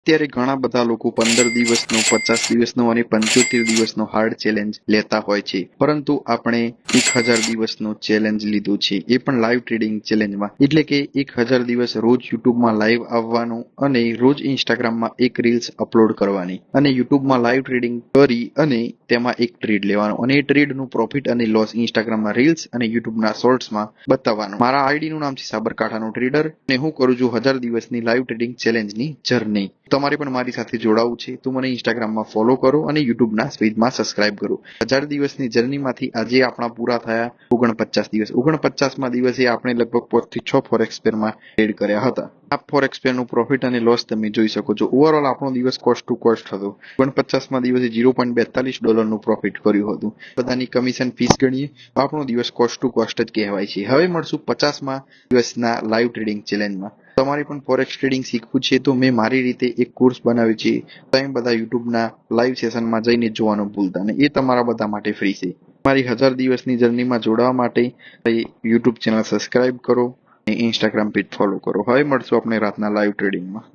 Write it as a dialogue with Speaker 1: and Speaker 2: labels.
Speaker 1: અત્યારે ઘણા બધા લોકો 15 દિવસનો, 50 દિવસનો અને 75 દિવસનો હાર્ડ ચેલેન્જ લેતા હોય છે, પરંતુ આપણે 1000 દિવસનો ચેલેન્જ લીધો છે, એ પણ લાઈવ ટ્રેડિંગ ચેલેન્જમાં. એટલે કે 1000 દિવસ રોજ યુટ્યુબમાં લાઈવ આવવાનું અને રોજ ઇન્સ્ટાગ્રામમાં એક રીલ્સ અપલોડ કરવાની અને યુટ્યુબમાં લાઈવ ટ્રેડિંગ કરી અને તેમાં એક ટ્રેડ લેવાનો અને એ ટ્રેડનું પ્રોફિટ અને લોસ ઇન્સ્ટાગ્રામમાં રીલ્સ અને યુટ્યુબના શોર્ટ્સમાં બતાવવાનું. મારા આઈડીનું નામ છે સાબરકાંઠાનો ટ્રેડર અને હું કરું છું 1000 દિવસની લાઈવ ટ્રેડિંગ ચેલેન્જની જર્ની. તમારે પણ મારી સાથે જોડાવું છે તો મને ઇન્સ્ટાગ્રામમાં ફોલો કરો અને યુટ્યુબના પેજમાં સબસ્ક્રાઇબ કરો. 1000 દિવસની જર્નીમાંથી આજે આપણા પૂરા થયા 49 દિવસ. 49મા દિવસે આપણે લગભગ 5 થી 6 ફોરેક્સ પેરમાં ટ્રેડ કર્યા હતા. આ ફોરેક્સ પેરનું પ્રોફિટ અને લોસ તમે જોઈ શકો છો. ઓવરઓલ આપણો દિવસ કોસ્ટ ટુ કોસ્ટ હતો. 49મા દિવસે $0.42નું પ્રોફિટ કર્યું હતું. બધાની કમિશન ફીસ ગણીએ તો આપણો દિવસ કોસ્ટ ટુ કોસ્ટ જ કહેવાય છે. હવે મળશું 50મા દિવસના લાઈવ ટ્રેડિંગ ચેલેન્જમાં. તમારે પણ ફોરેક્સ ટ્રેડિંગ શીખવું છે તો મેં મારી રીતે એક કોર્સ બનાવ્યો છે. તમે બધા યુટ્યુબના લાઈવ સેશનમાં જઈને જોવાનું ભૂલતા નહીં. એ તમારા બધા માટે ફ્રી છે. મારી 1000 દિવસની જર્નીમાં જોડાવા માટે યુટ્યુબ ચેનલ સબસ્ક્રાઇબ કરો અને ઇન્સ્ટાગ્રામ પેજ ફોલો કરો. હવે મળશું આપણે રાતના લાઈવ ટ્રેડિંગમાં.